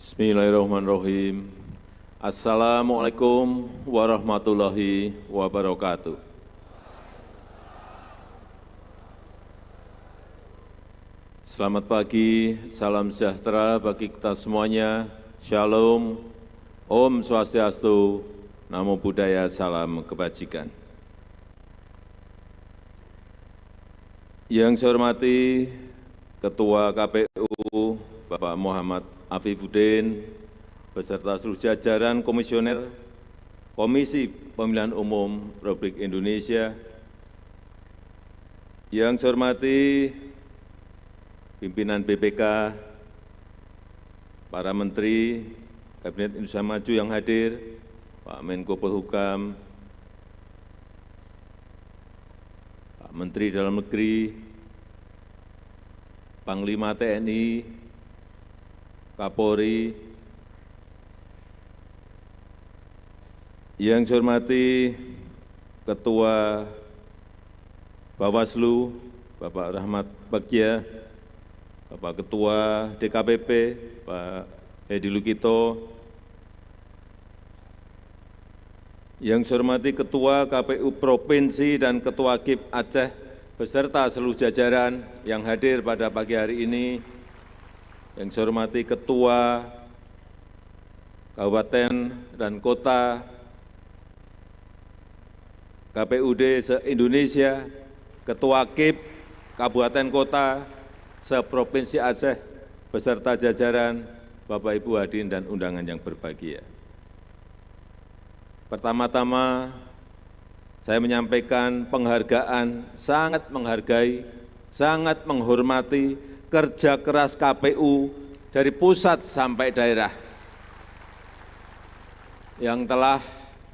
Bismillahirrahmanirrahim. Assalamualaikum warahmatullahi wabarakatuh. Selamat pagi, salam sejahtera bagi kita semuanya. Shalom, Om Swastiastu, Namo Buddhaya, salam kebajikan. Yang saya hormati Ketua KPU Bapak Muhammad Afifuddin, beserta seluruh jajaran komisioner Komisi Pemilihan Umum Republik Indonesia. Yang saya hormati pimpinan BPK, para menteri Kabinet Indonesia Maju yang hadir, Pak Menko Polhukam, Pak Menteri Dalam Negeri, Panglima TNI, Kapolri, yang saya hormati Ketua Bawaslu, Bapak Rahmat Bagja, Bapak Ketua DKPP, Pak Hedi Lukito, yang saya hormati Ketua KPU Provinsi dan Ketua KIP Aceh, beserta seluruh jajaran yang hadir pada pagi hari ini, yang saya hormati Ketua Kabupaten dan Kota KPUD se-Indonesia, Ketua KIP Kabupaten Kota se-Provinsi Aceh, beserta jajaran Bapak Ibu hadirin dan undangan yang berbahagia. Pertama-tama, saya menyampaikan penghargaan, sangat menghargai, sangat menghormati kerja keras KPU dari pusat sampai daerah yang telah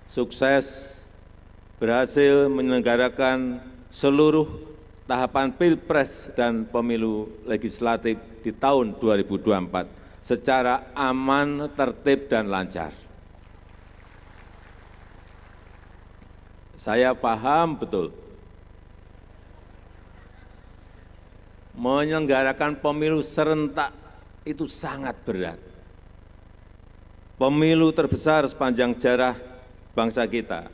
sukses berhasil menyelenggarakan seluruh tahapan Pilpres dan Pemilu Legislatif di tahun 2024 secara aman, tertib, dan lancar. Saya paham betul, menyelenggarakan pemilu serentak itu sangat berat. Pemilu terbesar sepanjang sejarah bangsa kita.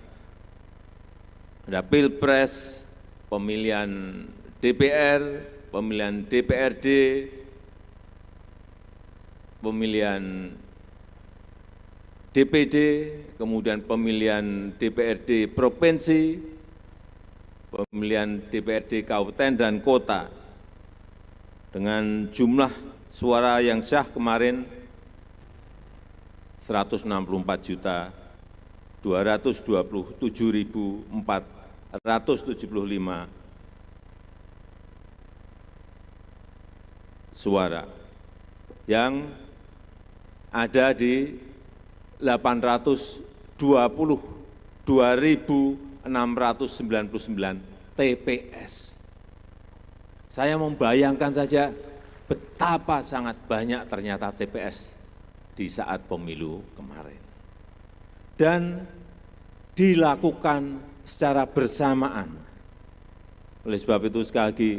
Ada Pilpres, pemilihan DPR, pemilihan DPRD, pemilihan DPD, kemudian pemilihan DPRD Provinsi, pemilihan DPRD Kabupaten dan Kota, dengan jumlah suara yang sah kemarin 164.227.475 suara, yang ada di 822.699 TPS. Saya membayangkan saja betapa sangat banyak ternyata TPS di saat pemilu kemarin. Dan dilakukan secara bersamaan. Oleh sebab itu sekali lagi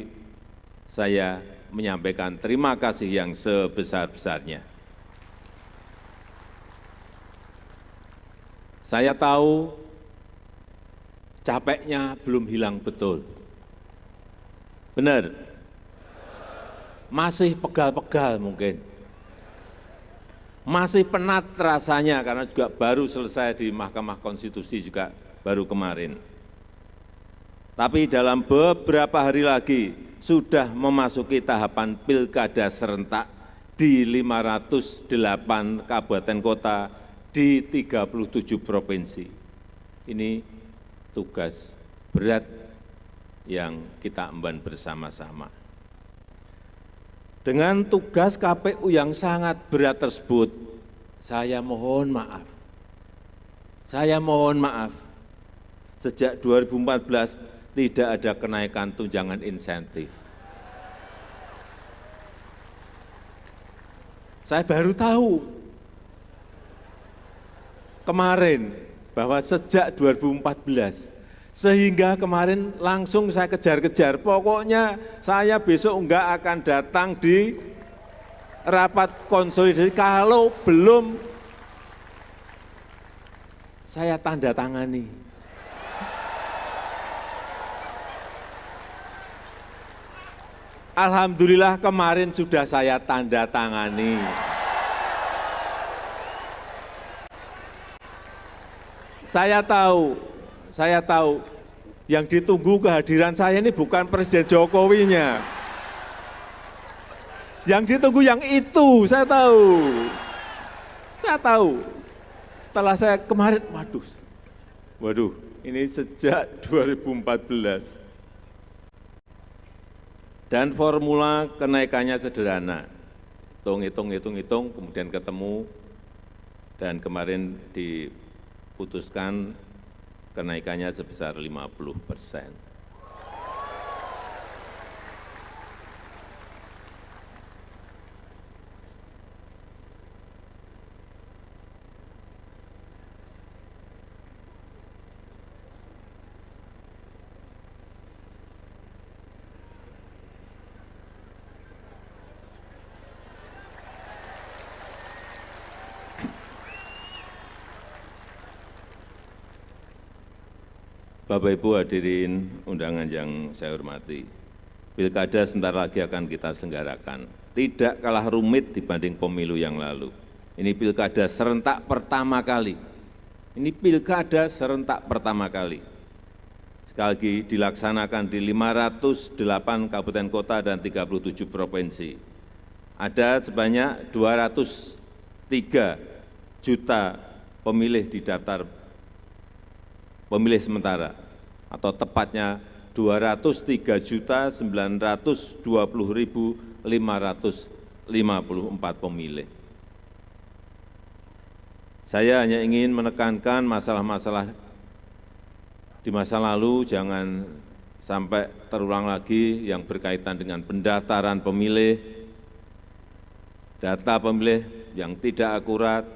saya menyampaikan terima kasih yang sebesar-besarnya. Saya tahu capeknya belum hilang betul. Benar? Masih pegal-pegal mungkin. Masih penat rasanya karena juga baru selesai di Mahkamah Konstitusi juga baru kemarin. Tapi dalam beberapa hari lagi sudah memasuki tahapan pilkada serentak di 508 kabupaten kota di 37 provinsi. Ini tugas berat yang kita emban bersama-sama. Dengan tugas KPU yang sangat berat tersebut, saya mohon maaf. Sejak 2014 tidak ada kenaikan tunjangan insentif. Saya baru tahu kemarin bahwa sejak 2014 Sehingga kemarin langsung saya kejar-kejar, pokoknya saya besok enggak akan datang di rapat konsolidasi kalau belum saya tanda tangani. Alhamdulillah kemarin sudah saya tanda tangani. Saya tahu yang ditunggu kehadiran saya ini bukan Presiden Jokowinya. Yang ditunggu yang itu, saya tahu. Saya tahu. Setelah saya kemarin, waduh, ini sejak 2014. Dan formula kenaikannya sederhana. Hitung, kemudian ketemu, dan kemarin diputuskan kenaikannya sebesar 50%. Bapak Ibu hadirin undangan yang saya hormati, Pilkada sebentar lagi akan kita selenggarakan. Tidak kalah rumit dibanding pemilu yang lalu. Ini Pilkada serentak pertama kali. Sekali lagi dilaksanakan di 508 kabupaten kota dan 37 provinsi. Ada sebanyak 203 juta pemilih di daftar pemilih sementara, atau tepatnya 203.920.554 pemilih. Saya hanya ingin menekankan masalah-masalah di masa lalu jangan sampai terulang lagi yang berkaitan dengan pendaftaran pemilih, data pemilih yang tidak akurat,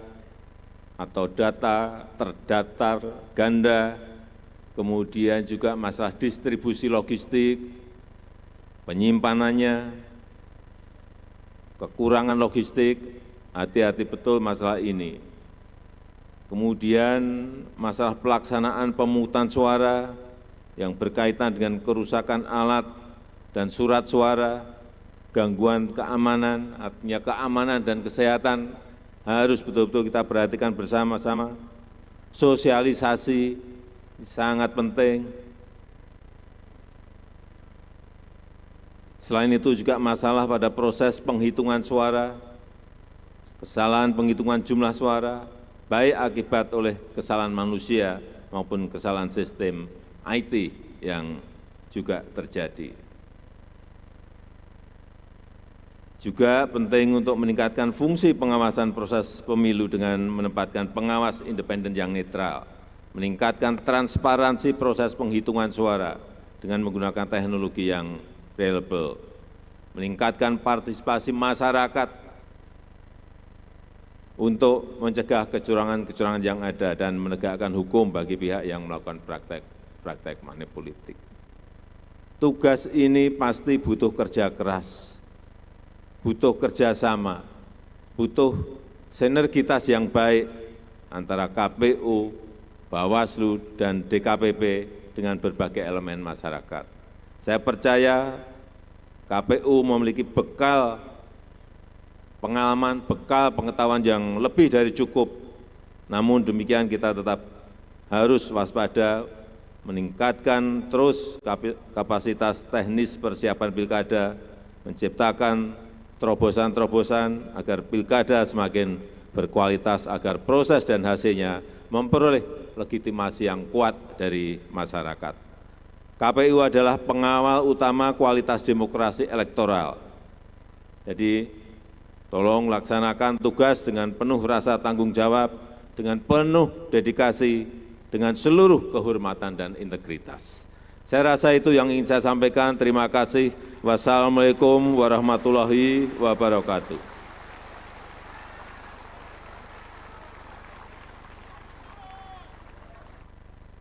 atau data terdaftar ganda, kemudian juga masalah distribusi logistik, penyimpanannya, kekurangan logistik, hati-hati betul masalah ini. Kemudian masalah pelaksanaan pemungutan suara yang berkaitan dengan kerusakan alat dan surat suara, gangguan keamanan, artinya keamanan dan kesehatan harus betul-betul kita perhatikan bersama-sama. Sosialisasi sangat penting. Selain itu juga masalah pada proses penghitungan suara, kesalahan penghitungan jumlah suara, baik akibat oleh kesalahan manusia maupun kesalahan sistem IT yang juga terjadi. Juga penting untuk meningkatkan fungsi pengawasan proses pemilu dengan menempatkan pengawas independen yang netral, meningkatkan transparansi proses penghitungan suara dengan menggunakan teknologi yang reliable, meningkatkan partisipasi masyarakat untuk mencegah kecurangan-kecurangan yang ada dan menegakkan hukum bagi pihak yang melakukan praktek money politik. Tugas ini pasti butuh kerja keras, butuh kerjasama, butuh sinergitas yang baik antara KPU, Bawaslu, dan DKPP dengan berbagai elemen masyarakat. Saya percaya KPU memiliki bekal pengalaman, bekal pengetahuan yang lebih dari cukup. Namun demikian kita tetap harus waspada, meningkatkan terus kapasitas teknis persiapan pilkada, menciptakan terobosan-terobosan agar pilkada semakin berkualitas, agar proses dan hasilnya memperoleh legitimasi yang kuat dari masyarakat. KPU adalah pengawal utama kualitas demokrasi elektoral. Jadi, tolong laksanakan tugas dengan penuh rasa tanggung jawab, dengan penuh dedikasi, dengan seluruh kehormatan dan integritas. Saya rasa itu yang ingin saya sampaikan. Terima kasih. Wassalamualaikum warahmatullahi wabarakatuh.